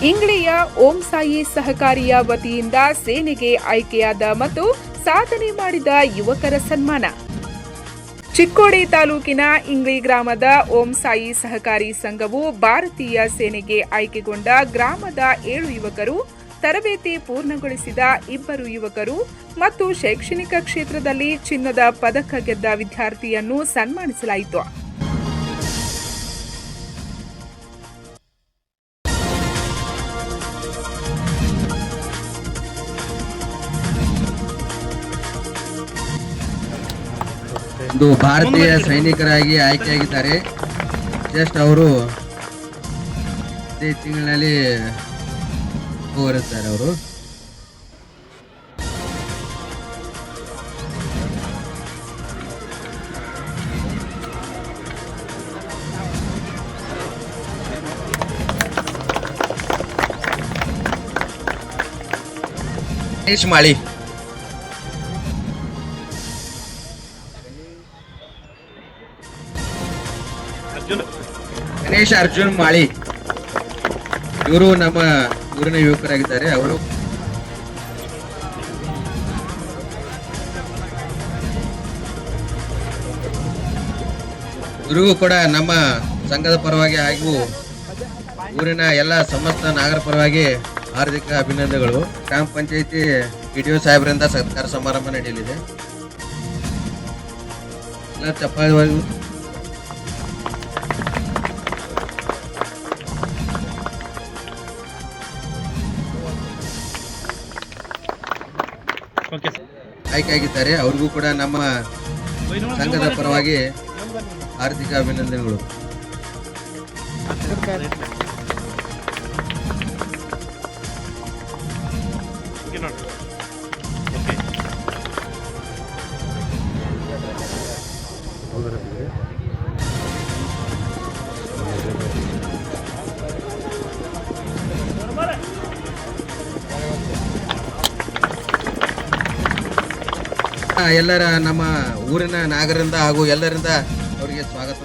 ಇಂಗ್ಲೆಯ ಓಂ ಸಾಯಿ ಸಹಕಾರಿಯ ವತಿಯಿಂದ ಸೇನೆಗೆ ಆಯ್ಕೆಯಾದ ಮತ್ತು ಸಾಧನೆ ಮಾಡಿದ ಯುವಕರ ಸನ್ಮಾನ. ಚಿಕ್ಕೋಡಿ ತಾಲೂಕಿನ ಇಂಗ್ಲಿ ಗ್ರಾಮದ ಓಂ ಸಾಯಿ ಸಹಕಾರಿ ಸಂಘವು ಭಾರತೀಯ ಸೇನೆಗೆ ಆಯ್ಕೆಗೊಂಡ ಗ್ರಾಮದ 7 ಯುವಕರು, ತರಬೇತಿ ಪೂರ್ಣಗೊಳಿಸಿದ 2 ಯುವಕರು ಮತ್ತು ಶೈಕ್ಷಣಿಕ ಕ್ಷೇತ್ರದಲ್ಲಿ ಚಿನ್ನದ ಪದಕ ಗೆದ್ದ ವಿದ್ಯಾರ್ಥಿಯನ್ನು ಸನ್ಮಾನಿಸಲಾಯಿತು. ಒಂದು ಭಾರತೀಯ ಸೈನಿಕರಾಗಿ ಆಯ್ಕೆಯಾಗಿದ್ದಾರೆ. ಜಸ್ಟ್ ಅವರು ಇದೇ ತಿಂಗಳಿನಲ್ಲಿ ಹೋಗಿರುತ್ತಾರೆ. ಅವರು ಗಣೇಶ್ ಮಾಳಿ, ಗಣೇಶ್ ಅರ್ಜುನ್ ಮಾಳಿ ಇವರು ನಮ್ಮ ಊರಿನ ಯುವಕರಾಗಿದ್ದಾರೆ. ಅವರು ಇವರಿಗೂ ಕೂಡ ನಮ್ಮ ಸಂಘದ ಪರವಾಗಿ ಹಾಗೂ ಊರಿನ ಎಲ್ಲ ಸಮಸ್ತ ನಾಗರ ಪರವಾಗಿ ಹಾರ್ದಿಕ ಅಭಿನಂದನೆಗಳು. ಗ್ರಾಮ ಪಂಚಾಯಿತಿ PDO ಸಾಹೇಬರಿಂದ ಸತ್ಕಾರ ಸಮಾರಂಭ ನಡೆಯಲಿದೆ. ಎಲ್ಲ ಚಪ್ಪಾಳೆ. ಆಯ್ಕೆಯಾಗಿದ್ದಾರೆ. ಅವ್ರಿಗೂ ಕೂಡ ನಮ್ಮ ಸಂಘದ ಪರವಾಗಿ ಹಾರ್ದಿಕ ಅಭಿನಂದನೆಗಳು. ಎಲ್ಲರ ನಮ್ಮ ಊರಿನ ನಾಗರಿಂದ ಹಾಗೂ ಎಲ್ಲರಿಂದ ಅವರಿಗೆ ಸ್ವಾಗತ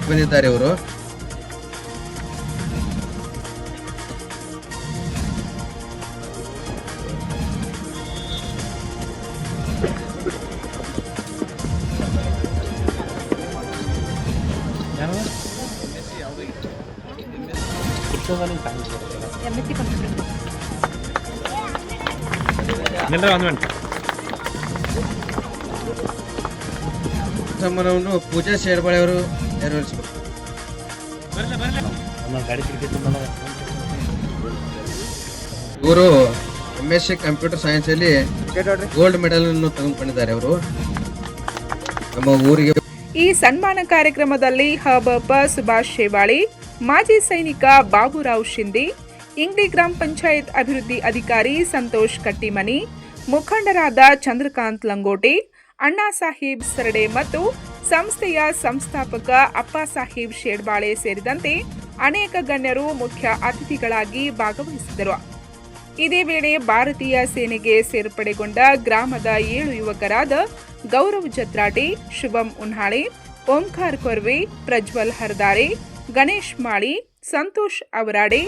ಬಂದಿದ್ದಾರೆ. ಅವರು ಸನ್ಮಾನವನ್ನು ಪೂಜಾ ಶೇರ್ಬಾಳೆ ಅವರು ನೆರವೇರಿಸಬೇಕು. ಇವರು MSc ಕಂಪ್ಯೂಟರ್ ಸೈನ್ಸ್ ಅಲ್ಲಿ ಗೋಲ್ಡ್ ಮೆಡಲ್ ಅನ್ನು ತೆಗೆದುಕೊಂಡಿದ್ದಾರೆ. ಅವರು ನಮ್ಮ ಊರಿಗೆ ಈ ಸನ್ಮಾನ ಕಾರ್ಯಕ್ರಮದಲ್ಲಿ ಹಬಪ ಸುಭಾಷ್ ಶೇವಾಳಿ, ಮಾಜಿ ಸೈನಿಕ ಬಾಬುರಾವ್ ಶಿಂದೆ, ಇಂಗ್ಲಿ ಗ್ರಾಮ ಪಂಚಾಯತ್ ಅಭಿವೃದ್ಧಿ ಅಧಿಕಾರಿ ಸಂತೋಷ್ ಕಟ್ಟಿಮನಿ, ಮುಖಂಡರಾದ ಚಂದ್ರಕಾಂತ್ ಲಂಗೋಟೆ, ಅಣ್ಣಾ ಸಾಹೇಬ್ ಸರಡೆ ಮತ್ತು ಸಂಸ್ಥೆಯ ಸಂಸ್ಥಾಪಕ ಅಪ್ಪ ಸಾಹೇಬ್ ಶೇಡ್ಬಾಳೆ ಸೇರಿದಂತೆ ಅನೇಕ ಗಣ್ಯರು ಮುಖ್ಯ ಅತಿಥಿಗಳಾಗಿ ಭಾಗವಹಿಸಿದರು. ಇದೇ ವೇಳೆ ಭಾರತೀಯ ಸೇನೆಗೆ ಸೇರ್ಪಡೆಗೊಂಡ ಗ್ರಾಮದ 7 ಯುವಕರಾದ ಗೌರವ್ ಜತ್ರಾಟೆ, ಶುಭಂ ಉನ್ಹಾಳೆ, ಓಂಕಾರ್ ಕೊರ್ವೆ, ಪ್ರಜ್ವಲ್ ಹರ್ದಾರೆ, ಗಣೇಶ್ ಮಾಳಿ, ಸಂತೋಷ್ ಅವರಾಡೆ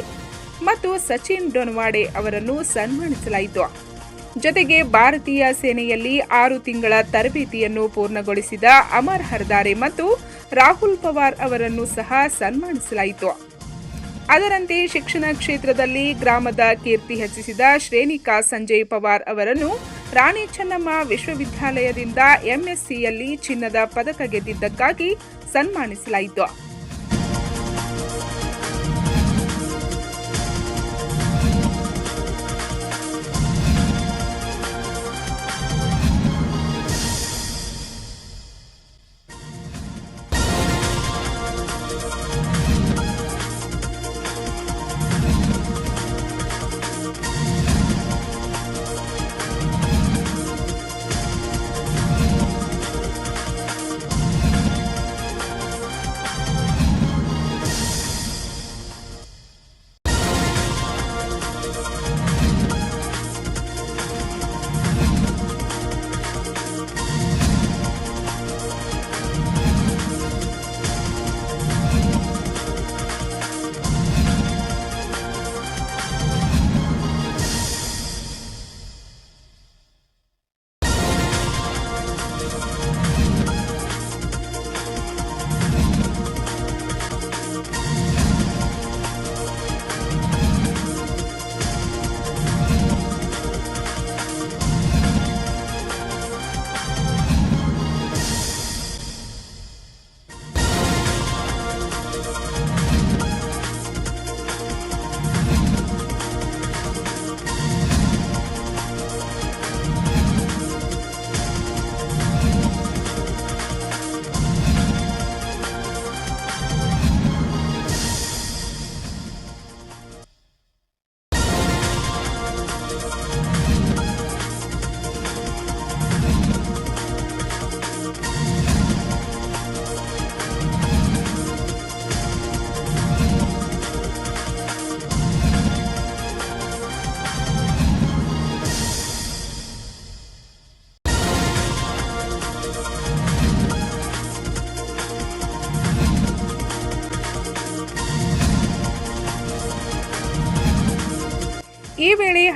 ಮತ್ತು ಸಚಿನ್ ಡೊನ್ವಾಡೆ ಅವರನ್ನು ಸನ್ಮಾನಿಸಲಾಯಿತು. ಜೊತೆಗೆ ಭಾರತೀಯ ಸೇನೆಯಲ್ಲಿ 6 ತಿಂಗಳ ತರಬೇತಿಯನ್ನು ಪೂರ್ಣಗೊಳಿಸಿದ ಅಮರ್ ಹರ್ದಾರೆ ಮತ್ತು ರಾಹುಲ್ ಪವಾರ್ ಅವರನ್ನು ಸಹ ಸನ್ಮಾನಿಸಲಾಯಿತು. ಅದರಂತೆ ಶಿಕ್ಷಣ ಕ್ಷೇತ್ರದಲ್ಲಿ ಗ್ರಾಮದ ಕೀರ್ತಿ ಹೆಚ್ಚಿಸಿದ ಶ್ರೇಣಿಕಾ ಸಂಜಯ್ ಪವಾರ್ ಅವರನ್ನು ರಾಣಿ ಚೆನ್ನಮ್ಮ ವಿಶ್ವವಿದ್ಯಾಲಯದಿಂದ MScಯಲ್ಲಿ ಚಿನ್ನದ ಪದಕ ಗೆದ್ದಿದ್ದಕ್ಕಾಗಿ ಸನ್ಮಾನಿಸಲಾಯಿತು.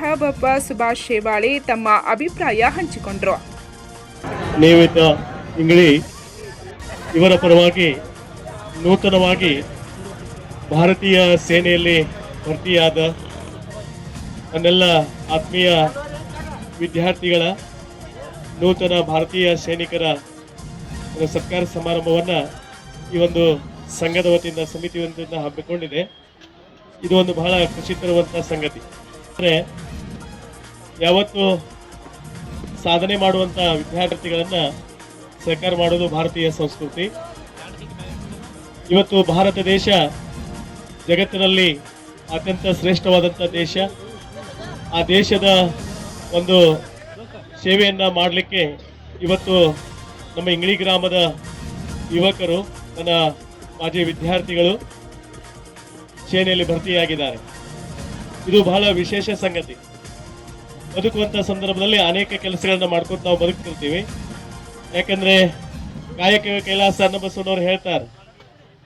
ಹಾಬಪ್ಪ ಸುಭಾಷ್ ಶೇವಾಳೆ ತಮ್ಮ ಅಭಿಪ್ರಾಯ ಹಂಚಿಕೊಂಡರು. ನೇವಿತ ಇಂಗಳಿ ಇವರ ಪರವಾಗಿ ನೂತನವಾಗಿ ಭಾರತೀಯ ಸೇನೆಯಲ್ಲಿ ಭರ್ತಿಯಾದ ನನ್ನೆಲ್ಲ ಆತ್ಮೀಯ ವಿದ್ಯಾರ್ಥಿಗಳ ನೂತನ ಭಾರತೀಯ ಸೈನಿಕರ ಒಂದು ಸತ್ಕಾರ ಸಮಾರಂಭವನ್ನು ಈ ಒಂದು ಸಂಘದ ವತಿಯಿಂದ ಸಮಿತಿ ವತಿಯಿಂದ ಹಮ್ಮಿಕೊಂಡಿದೆ. ಇದು ಒಂದು ಬಹಳ ಖುಷಿ ತರುವಂಥ ಸಂಗತಿ. ಅಂದರೆ ಯಾವತ್ತು ಸಾಧನೆ ಮಾಡುವಂಥ ವಿದ್ಯಾರ್ಥಿಗಳನ್ನು ಸಹಕಾರ ಮಾಡೋದು ಭಾರತೀಯ ಸಂಸ್ಕೃತಿ. ಇವತ್ತು ಭಾರತ ದೇಶ ಜಗತ್ತಿನಲ್ಲಿ ಅತ್ಯಂತ ಶ್ರೇಷ್ಠವಾದಂಥ ದೇಶ. ಆ ದೇಶದ ಒಂದು ಸೇವೆಯನ್ನು ಮಾಡಲಿಕ್ಕೆ ಇವತ್ತು ನಮ್ಮ ಇಂಗ್ಳಿ ಗ್ರಾಮದ ಯುವಕರು, ನನ್ನ ಮಾಜಿ ವಿದ್ಯಾರ್ಥಿಗಳು ಸೇನೆಯಲ್ಲಿ ಭರ್ತಿಯಾಗಿದ್ದಾರೆ. ಇದು ಬಹಳ ವಿಶೇಷ ಸಂಗತಿ. ಬದುಕುವಂಥ ಸಂದರ್ಭದಲ್ಲಿ ಅನೇಕ ಕೆಲಸಗಳನ್ನ ಮಾಡ್ಕೊಂಡು ನಾವು ಬದುಕ್ತಿರ್ತೀವಿ. ಯಾಕಂದರೆ ಕಾಯಕ ಕೈಲಾಸ ಅನ್ನಬಸವನವ್ರು ಹೇಳ್ತಾರೆ,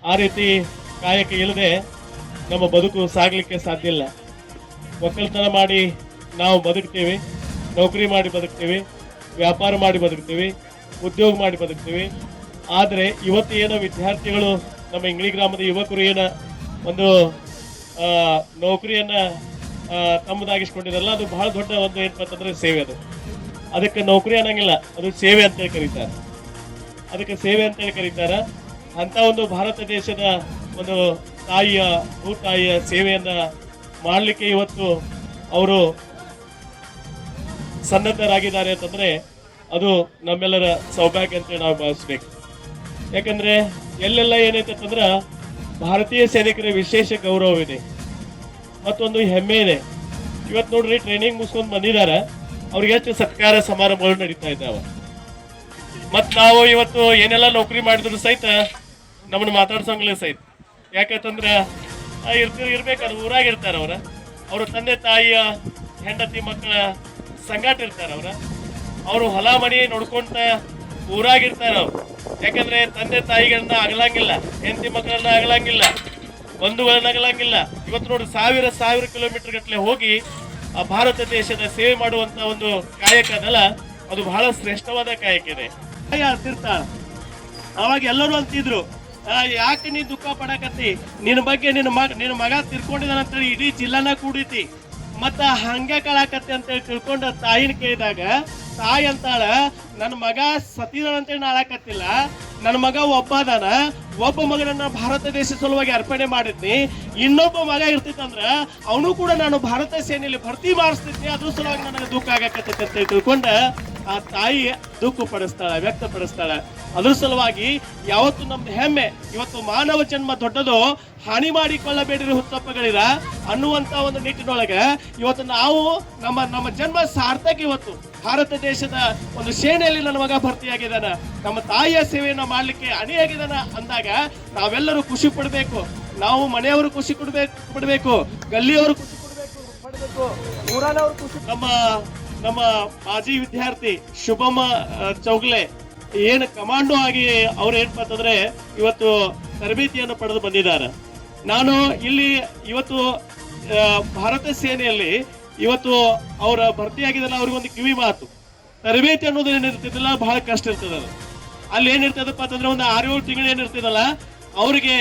ಆ ರೀತಿ ಕಾಯಕ ಇಲ್ಲದೆ ನಮ್ಮ ಬದುಕು ಸಾಗಲಿಕ್ಕೆ ಸಾಧ್ಯ ಇಲ್ಲ. ಒಕ್ಕಲ್ತನ ಮಾಡಿ ನಾವು ಬದುಕ್ತೀವಿ, ನೌಕರಿ ಮಾಡಿ ಬದುಕ್ತೀವಿ, ವ್ಯಾಪಾರ ಮಾಡಿ ಬದುಕ್ತೀವಿ, ಉದ್ಯೋಗ ಮಾಡಿ ಬದುಕ್ತೀವಿ. ಆದರೆ ಇವತ್ತು ಏನೋ ವಿದ್ಯಾರ್ಥಿಗಳು, ನಮ್ಮ ಇಂಗ್ಳಿ ಗ್ರಾಮದ ಯುವಕರು ಏನೋ ಒಂದು ನೌಕರಿಯನ್ನು ತಮ್ಮದಾಗಿಸ್ಕೊಂಡಿರಲ್ಲ, ಅದು ಬಹಳ ದೊಡ್ಡ ಒಂದು ಏನಪ್ಪ ಅಂತಂದರೆ ಸೇವೆ. ಅದಕ್ಕೆ ನೌಕರಿ ಅನ್ನಂಗಿಲ್ಲ, ಅದು ಸೇವೆ ಅಂತೇಳಿ ಕರೀತಾರೆ. ಅದಕ್ಕೆ ಸೇವೆ ಅಂತೇಳಿ ಕರೀತಾರೆ. ಅಂಥ ಒಂದು ಭಾರತ ದೇಶದ ಒಂದು ಭೂತಾಯಿಯ ಸೇವೆಯನ್ನು ಮಾಡಲಿಕ್ಕೆ ಇವತ್ತು ಅವರು ಸನ್ನದ್ಧರಾಗಿದ್ದಾರೆ ಅಂತಂದರೆ ಅದು ನಮ್ಮೆಲ್ಲರ ಸೌಭಾಗ್ಯ ಅಂತೇಳಿ ನಾವು ಭಾವಿಸ್ಬೇಕು. ಯಾಕಂದರೆ ಎಲ್ಲೆಲ್ಲ ಏನೈತೆ ಅಂತಂದ್ರೆ ಭಾರತೀಯ ಸೈನಿಕರ ವಿಶೇಷ ಗೌರವವಿದೆ, ಮತ್ತೊಂದು ಹೆಮ್ಮೆ ಇದೆ. ಇವತ್ತು ನೋಡ್ರಿ, ಟ್ರೈನಿಂಗ್ ಮುಗಿಸ್ಕೊಂಡು ಬಂದಿದ್ದಾರೆ, ಅವ್ರಿಗೆ ಎಷ್ಟು ಸತ್ಕಾರ ಸಮಾರಂಭಗಳು ನಡೀತಾ ಇದ್ದಾವೆ. ಮತ್ತು ನಾವು ಇವತ್ತು ಏನೆಲ್ಲ ನೌಕರಿ ಮಾಡಿದ್ರು ಸಹಿತ ನಮ್ಮನ್ನು ಮಾತಾಡ್ಸೋಂಗಿಲ್ಲ ಸಹಿತ. ಯಾಕಂತಂದ್ರೆ ಇರ್ಬೇಕಾದ್ರೆ ಊರಾಗಿರ್ತಾರೆ ಅವ್ರ ತಂದೆ ತಾಯಿಯ ಹೆಂಡತಿ ಮಕ್ಕಳ ಸಂಗಾಟ ಇರ್ತಾರೆ. ಅವರು ಹೊಲ ಮನೆ ನೋಡ್ಕೊಂತ ಊರಾಗಿರ್ತಾರೆ ಅವ್ರು. ಯಾಕಂದ್ರೆ ತಂದೆ ತಾಯಿಗಳನ್ನ ಅಗಲಂಗಿಲ್ಲ, ಹೆಂಡತಿ ಮಕ್ಕಳನ್ನ ಅಗಲಂಗಿಲ್ಲ, ಬಂಧುಗಳನ್ನ ಅಗಲಂಗಿಲ್ಲ. ಇವತ್ತು ನೋಡಿ, ಸಾವಿರ ಕಿಲೋಮೀಟರ್ ಗಟ್ಟಲೆ ಹೋಗಿ ಆ ಭಾರತ ದೇಶದ ಸೇವೆ ಮಾಡುವಂತ ಒಂದು ಕಾಯಕ ಅದಲ್ಲ, ಅದು ಬಹಳ ಶ್ರೇಷ್ಠವಾದ ಕಾಯಕ ಇದೆ. ಅವಾಗ ಎಲ್ಲರೂ ಅಂತಿದ್ರು, ಯಾಕೆ ನೀ ದುಃಖ ಪಡಕತ್ತಿ, ನಿನ್ನ ಬಗ್ಗೆ ನಿನ್ನ ಮಗ ತಿರ್ಕೊಂಡಿದಾನಂತೇಳಿ ಇಡೀ ಜಿಲ್ಲಾನ ಕೂಡೈತಿ, ಮತ್ತ ಹಂಗೆ ಕಳಾಕತ್ತಿ ಅಂತೇಳಿ ತಿಳ್ಕೊಂಡ ತಾಯಿನ ಕೇಳಿದಾಗ ತಾಯಿ ಅಂತಾಳ, ನನ್ನ ಮಗ ಸತ್ತಿದಾನ ಅಂತೇಳಿ ನಾಳಕತ್ತಿಲ್ಲ, ನನ್ನ ಮಗ ಒಬ್ಬ ಮಗನನ್ನ ಭಾರತ ದೇಶ ಸಲುವಾಗಿ ಅರ್ಪಣೆ ಮಾಡಿದ್ನಿ, ಇನ್ನೊಬ್ಬ ಮಗ ಇರ್ತಿತ್ತಂದ್ರ ಅವನು ಕೂಡ ನಾನು ಭಾರತ ಸೇನೆಯಲ್ಲಿ ಭರ್ತಿ ಮಾಡಿಸ್ತಿದ್ನಿ, ಅದ್ರ ಸಲುವಾಗಿ ನನಗೆ ದುಃಖ ಆಗಕತ್ತೈತಿ ಅಂತ ತಿಳ್ಕೊಂಡ ಆ ತಾಯಿ ದುಃಖ ಪಡಿಸ್ತಾಳ, ವ್ಯಕ್ತಪಡಿಸ್ತಾಳ. ಅದ್ರ ಸಲುವಾಗಿ ಯಾವತ್ತು ನಮ್ದು ಹೆಮ್ಮೆ, ಇವತ್ತು ಮಾನವ ಜನ್ಮ ದೊಡ್ಡದು, ಹಾನಿ ಮಾಡಿಕೊಳ್ಳಬೇಡಿರಿ ಹುಚ್ಚಪ್ಪಗಳಿರ ಅನ್ನುವಂತ ಒಂದು ನಿಟ್ಟಿನೊಳಗೆ ಇವತ್ತು ನಾವು ನಮ್ಮ ಜನ್ಮ ಸಾರ್ಥಕ. ಇವತ್ತು ಭಾರತ ದೇಶದ ಒಂದು ಸೇನೆಯಲ್ಲಿ ನನ್ನ ಮಗ ಭರ್ತಿಯಾಗಿದ್ದಾನ, ನಮ್ಮ ತಾಯಿಯ ಸೇವೆಯನ್ನ ಮಾಡ್ಲಿಕ್ಕೆ ಅಣಿಯಾಗಿದ್ದಾನ ಅಂದಾಗ ನಾವೆಲ್ಲರೂ ಖುಷಿ ಪಡಬೇಕು. ನಾವು ಮನೆಯವರು ಖುಷಿ ಪಡಬೇಕು, ಗಲ್ಲಿಯವರು ಖುಷಿ ಪಡಬೇಕು, ಊರನವರು ಖುಷಿ. ನಮ್ಮ ಮಾಜಿ ವಿದ್ಯಾರ್ಥಿ ಶುಭಮ ಚೌಗ್ಲೆ ಏನು ಕಮಾಂಡೋ ಆಗಿ ಅವ್ರು ಏನಪ್ಪ ಅಂತಂದ್ರೆ ಇವತ್ತು ತರಬೇತಿಯನ್ನು ಪಡೆದು ಬಂದಿದ್ದಾರೆ. ನಾನು ಇಲ್ಲಿ ಇವತ್ತು ಭಾರತ ಸೇನೆಯಲ್ಲಿ ಇವತ್ತು ಅವರ ಭರ್ತಿಯಾಗಿದ್ದಲ್ಲ, ಅವ್ರಿಗೊಂದು ಕಿವಿ ಮಾತು, ತರಬೇತಿ ಅನ್ನೋದು ಏನಿರ್ತಿದ್ದಲ್ಲ ಬಹಳ ಕಷ್ಟ ಇರ್ತದ. ಅಲ್ಲಿ ಏನಿರ್ತದಪ್ಪ ಅಂತಂದ್ರೆ ಒಂದು 6-7 ತಿಂಗಳು ಏನಿರ್ತದಲ್ಲ, ಅವ್ರಿಗೆ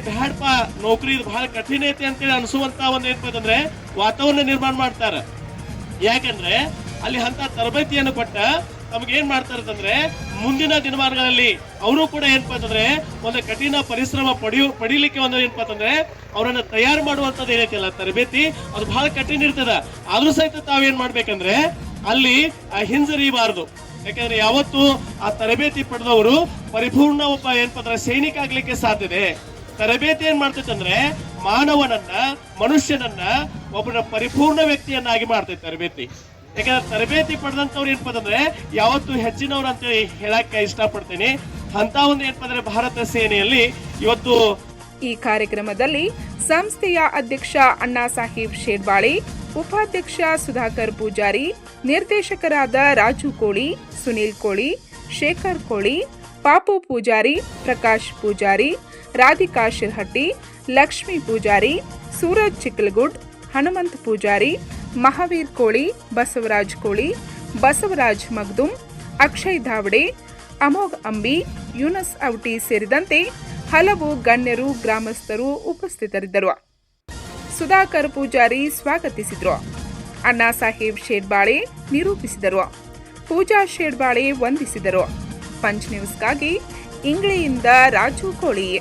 ಬ್ಯಾಡಪ್ಪ ನೌಕರಿ ಇದು ಬಹಳ ಕಠಿಣ ಐತಿ ಅಂತೇಳಿ ಅನಿಸುವಂತ ಒಂದು ಏನಪ್ಪ ಅಂತಂದ್ರೆ ವಾತಾವರಣ ನಿರ್ಮಾಣ ಮಾಡ್ತಾರೆ. ಯಾಕಂದ್ರೆ ಅಲ್ಲಿ ಅಂತ ತರಬೇತಿಯನ್ನು ಕೊಟ್ಟ ನಮ್ಗೆ ಏನ್ ಮಾಡ್ತಾರೆ ಅಂತಂದ್ರೆ ಮುಂದಿನ ದಿನಮಾನಗಳಲ್ಲಿ ಅವರು ಕೂಡ ಏನಪ್ಪಾ ಅಂತಂದ್ರೆ ಒಂದು ಕಠಿಣ ಪರಿಶ್ರಮ ಪಡೀಲಿಕ್ಕೆ ಒಂದು ಏನಪ್ಪಾ ಅಂತಂದ್ರೆ ಅವರನ್ನ ತಯಾರು ಮಾಡುವಂತದ್ದು ಏನೈತಿಲ್ಲ ತರಬೇತಿ, ಅದು ಬಹಳ ಕಠಿಣ ಇರ್ತದ. ಆದ್ರೂ ಸಹಿತ ತಾವೇನ್ ಮಾಡ್ಬೇಕಂದ್ರೆ ಅಲ್ಲಿ ಹಿಂಜರಿಬಾರದು. ಯಾಕಂದ್ರೆ ಯಾವತ್ತು ಆ ತರಬೇತಿ ಪಡೆದವರು ಪರಿಪೂರ್ಣ ಒಬ್ಬ ಏನಪ್ಪಾ ಅಂದ್ರೆ ಸೈನಿಕ ಆಗ್ಲಿಕ್ಕೆ ಸಾಧ್ಯತೆ. ತರಬೇತಿ ಏನ್ ಮಾಡ್ತೈತಂದ್ರೆ ಮನುಷ್ಯನನ್ನ ಒಬ್ಬನ ಪರಿಪೂರ್ಣ ವ್ಯಕ್ತಿಯನ್ನಾಗಿ ಮಾಡ್ತೈತೆ ತರಬೇತಿ. ಯಾಕಂದ್ರೆ ತರಬೇತಿ ಪಡೆದಂತವ್ರು ಏನಪ್ಪಾ ಅಂದ್ರೆ ಯಾವತ್ತು ಹೆಚ್ಚಿನವ್ರು ಅಂತ ಹೇಳಕ್ಕೆ ಇಷ್ಟಪಡ್ತೇನೆ. ಅಂತ ಒಂದು ಏನಪ್ಪಾ ಅಂದ್ರೆ ಭಾರತ ಸೇನೆಯಲ್ಲಿ ಇವತ್ತು ಈ ಕಾರ್ಯಕ್ರಮದಲ್ಲಿ ಸಂಸ್ಥೆಯ ಅಧ್ಯಕ್ಷ ಅಣ್ಣಾ ಸಾಹೇಬ್ ಶೇರ್ಬಾಳಿ, ಉಪಾಧ್ಯಕ್ಷ ಸುಧಾಕರ್ ಪೂಜಾರಿ, ನಿರ್ದೇಶಕರಾದ ರಾಜು ಕೋಳಿ, ಸುನೀಲ್ ಕೋಳಿ, ಶೇಖರ್ ಕೋಳಿ, ಪಾಪು ಪೂಜಾರಿ, ಪ್ರಕಾಶ್ ಪೂಜಾರಿ, ರಾಧಿಕಾ ಶಿರ್ಹಟ್ಟಿ, ಲಕ್ಷ್ಮೀ ಪೂಜಾರಿ, ಸೂರಜ್ ಚಿಕ್ಕಲಗುಡ್, ಹನುಮಂತ್ ಪೂಜಾರಿ, ಮಹಾವೀರ್ ಕೋಳಿ, ಬಸವರಾಜ್ ಕೋಳಿ, ಬಸವರಾಜ್ ಮಗ್ದುಮ್, ಅಕ್ಷಯ್ ಧಾವಡೆ, ಅಮೋಘ್ ಅಂಬಿ, ಯೂನಸ್ ಔಟಿ ಸೇರಿದಂತೆ ಹಲವು ಗಣ್ಯರು, ಗ್ರಾಮಸ್ಥರು ಉಪಸ್ಥಿತರಿದ್ದರು. ಸುಧಾಕರ್ ಪೂಜಾರಿ ಸ್ವಾಗತಿಸಿದರು. ಅಣ್ಣಾ ಸಾಹೇಬ್ ಶೇಡ್ಬಾಳೆ ನಿರೂಪಿಸಿದರು. ಪೂಜಾ ಶೇಡ್ಬಾಳೆ ವಂದಿಸಿದರು. ಪಂಚ್ ನ್ಯೂಸ್ಗಾಗಿ ಇಂಗ್ಲೆಯಿಂದ ರಾಜು ಕೋಳಿ.